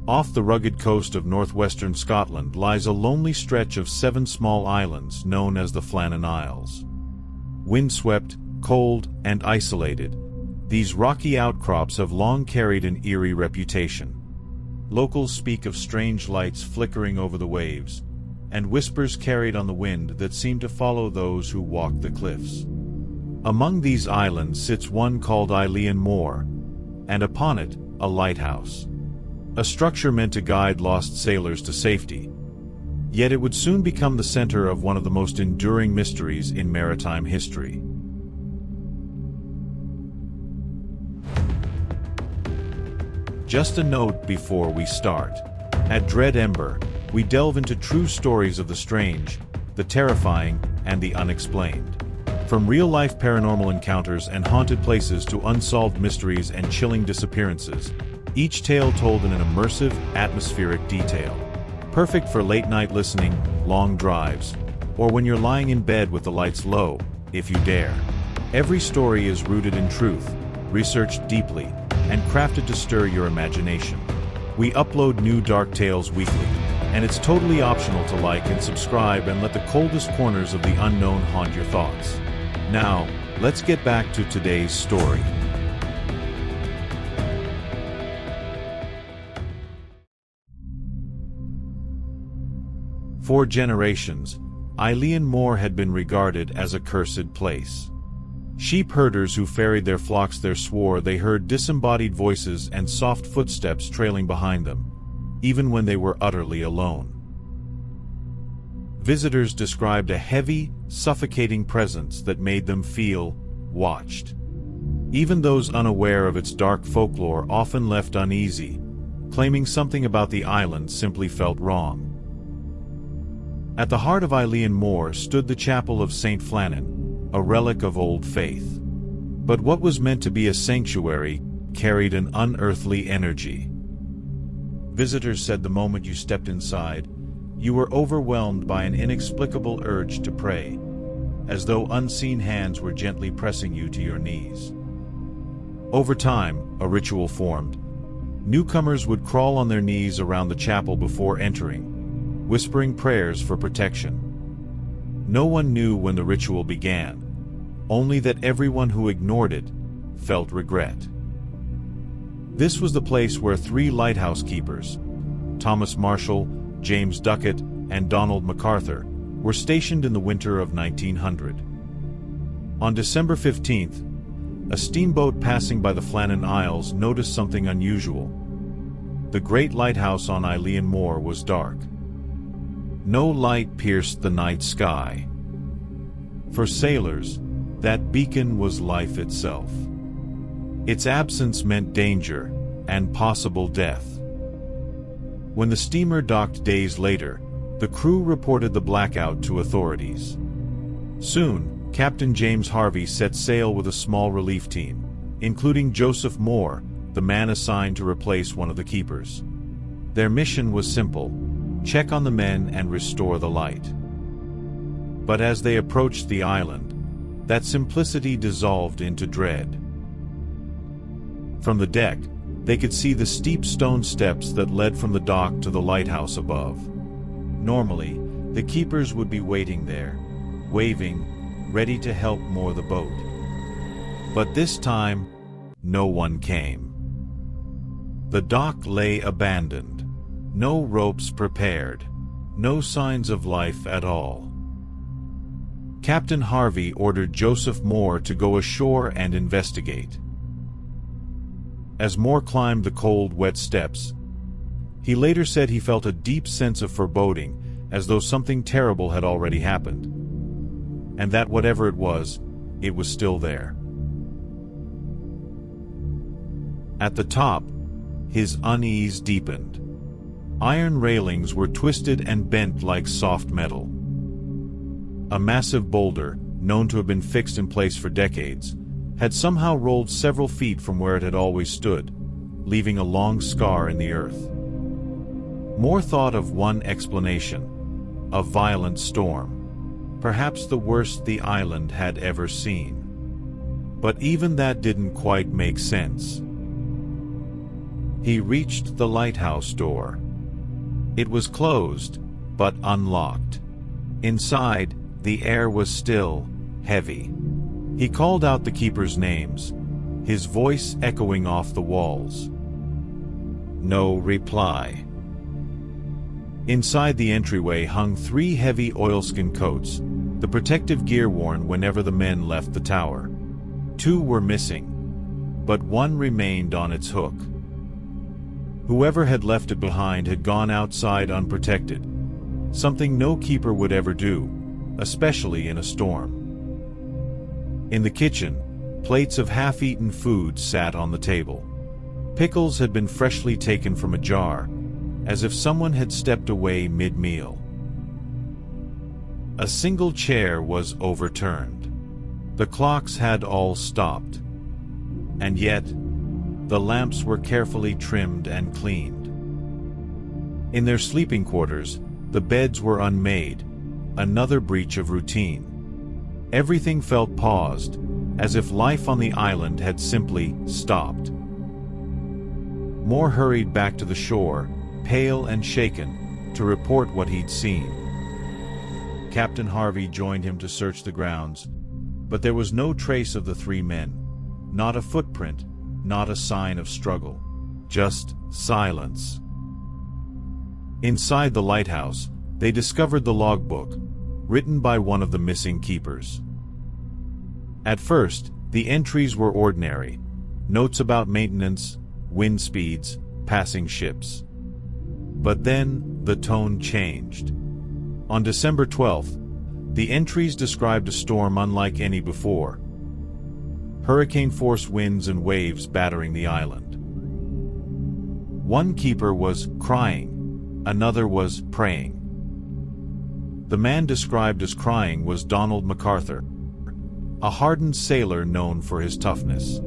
Off the rugged coast of northwestern Scotland lies a lonely stretch of 7 small islands known as the Flannan Isles. Windswept, cold, and isolated, these rocky outcrops have long carried an eerie reputation. Locals speak of strange lights flickering over the waves, and whispers carried on the wind that seem to follow those who walk the cliffs. Among these islands sits one called Eilean Mòr, and upon it, a lighthouse. A structure meant to guide lost sailors to safety. Yet it would soon become the center of one of the most enduring mysteries in maritime history. Just a note before we start. At Dread Ember, we delve into true stories of the strange, the terrifying, and the unexplained. From real-life paranormal encounters and haunted places to unsolved mysteries and chilling disappearances, each tale told in an immersive, atmospheric detail. Perfect for late-night listening, long drives, or when you're lying in bed with the lights low, if you dare. Every story is rooted in truth, researched deeply, and crafted to stir your imagination. We upload new dark tales weekly, and it's totally optional to like and subscribe and let the coldest corners of the unknown haunt your thoughts. Now, let's get back to today's story. For generations, Eilean Mòr had been regarded as a cursed place. Sheep herders who ferried their flocks there swore they heard disembodied voices and soft footsteps trailing behind them, even when they were utterly alone. Visitors described a heavy, suffocating presence that made them feel watched. Even those unaware of its dark folklore often left uneasy, claiming something about the island simply felt wrong. At the heart of Eilean Mòr stood the chapel of St. Flannan, a relic of old faith. But what was meant to be a sanctuary carried an unearthly energy. Visitors said the moment you stepped inside, you were overwhelmed by an inexplicable urge to pray, as though unseen hands were gently pressing you to your knees. Over time, a ritual formed. Newcomers would crawl on their knees around the chapel before entering, whispering prayers for protection. No one knew when the ritual began, only that everyone who ignored it felt regret. This was the place where 3 lighthouse keepers, Thomas Marshall, James Duckett, and Donald MacArthur, were stationed in the winter of 1900. On December 15th, a steamboat passing by the Flannan Isles noticed something unusual. The great lighthouse on Eilean Mòr was dark. No light pierced the night sky. For sailors, that beacon was life itself. Its absence meant danger and possible death. When the steamer docked days later, the crew reported the blackout to authorities. Soon, Captain James Harvey set sail with a small relief team, including Joseph Moore, the man assigned to replace one of the keepers. Their mission was simple: check on the men and restore the light. But as they approached the island, that simplicity dissolved into dread. From the deck, they could see the steep stone steps that led from the dock to the lighthouse above. Normally, the keepers would be waiting there, waving, ready to help moor the boat. But this time, no one came. The dock lay abandoned. No ropes prepared. No signs of life at all. Captain Harvey ordered Joseph Moore to go ashore and investigate. As Moore climbed the cold, wet steps, he later said he felt a deep sense of foreboding, as though something terrible had already happened. And that whatever it was still there. At the top, his unease deepened. Iron railings were twisted and bent like soft metal. A massive boulder, known to have been fixed in place for decades, had somehow rolled several feet from where it had always stood, leaving a long scar in the earth. Moore thought of one explanation: a violent storm. Perhaps the worst the island had ever seen. But even that didn't quite make sense. He reached the lighthouse door. It was closed, but unlocked. Inside, the air was still, heavy. He called out the keepers' names, his voice echoing off the walls. No reply. Inside the entryway hung 3 heavy oilskin coats, the protective gear worn whenever the men left the tower. 2 were missing, but 1 remained on its hook. Whoever had left it behind had gone outside unprotected, something no keeper would ever do, especially in a storm. In the kitchen, plates of half-eaten food sat on the table. Pickles had been freshly taken from a jar, as if someone had stepped away mid-meal. A single chair was overturned. The clocks had all stopped. And yet, the lamps were carefully trimmed and cleaned. In their sleeping quarters, the beds were unmade, another breach of routine. Everything felt paused, as if life on the island had simply stopped. Mòr hurried back to the shore, pale and shaken, to report what he'd seen. Captain Harvey joined him to search the grounds, but there was no trace of the 3 men. Not a footprint, not a sign of struggle. Just silence. Inside the lighthouse, they discovered the logbook, written by one of the missing keepers. At first, the entries were ordinary. Notes about maintenance, wind speeds, passing ships. But then, the tone changed. On December 12th, the entries described a storm unlike any before. Hurricane-force winds and waves battering the island. One keeper was crying, another was praying. The man described as crying was Donald MacArthur, a hardened sailor known for his toughness.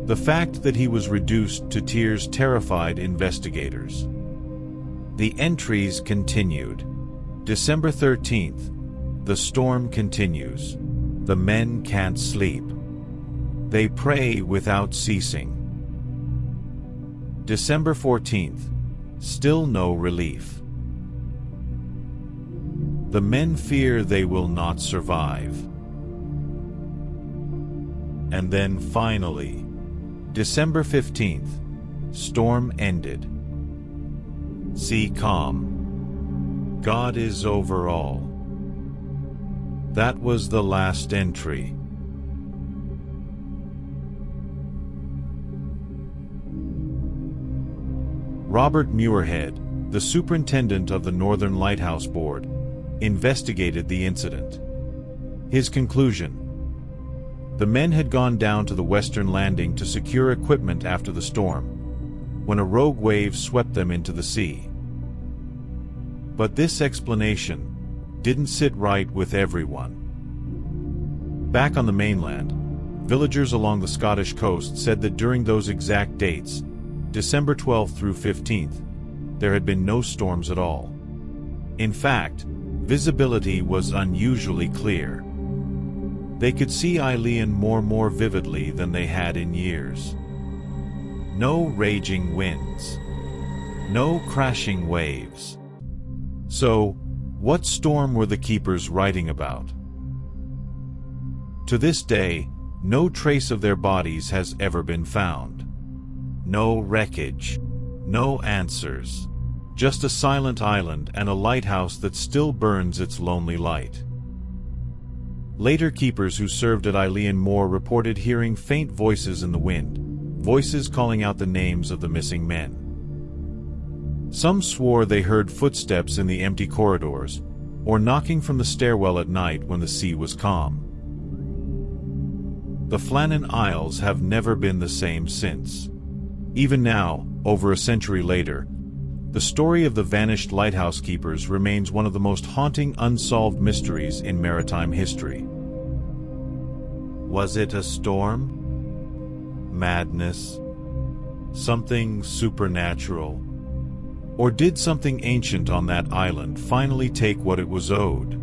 The fact that he was reduced to tears terrified investigators. The entries continued. December 13th. The storm continues. The men can't sleep. They pray without ceasing. December 14th. Still no relief. The men fear they will not survive. And then finally, December 15th, storm ended. Sea calm. God is over all. That was the last entry. Robert Muirhead, the superintendent of the Northern Lighthouse Board, investigated the incident. His conclusion: the men had gone down to the western landing to secure equipment after the storm, when a rogue wave swept them into the sea. But this explanation didn't sit right with everyone. Back on the mainland, villagers along the Scottish coast said that during those exact dates, December 12th through 15th, there had been no storms at all. In fact, visibility was unusually clear. They could see Eilean Mòr more vividly than they had in years. No raging winds. No crashing waves. So, what storm were the keepers writing about? To this day, no trace of their bodies has ever been found. No wreckage. No answers. Just a silent island and a lighthouse that still burns its lonely light. Later keepers who served at Eilean Mòr reported hearing faint voices in the wind, voices calling out the names of the missing men. Some swore they heard footsteps in the empty corridors, or knocking from the stairwell at night when the sea was calm. The Flannan Isles have never been the same since. Even now, over a century later, the story of the vanished lighthouse keepers remains one of the most haunting unsolved mysteries in maritime history. Was it a storm? Madness? Something supernatural? Or did something ancient on that island finally take what it was owed?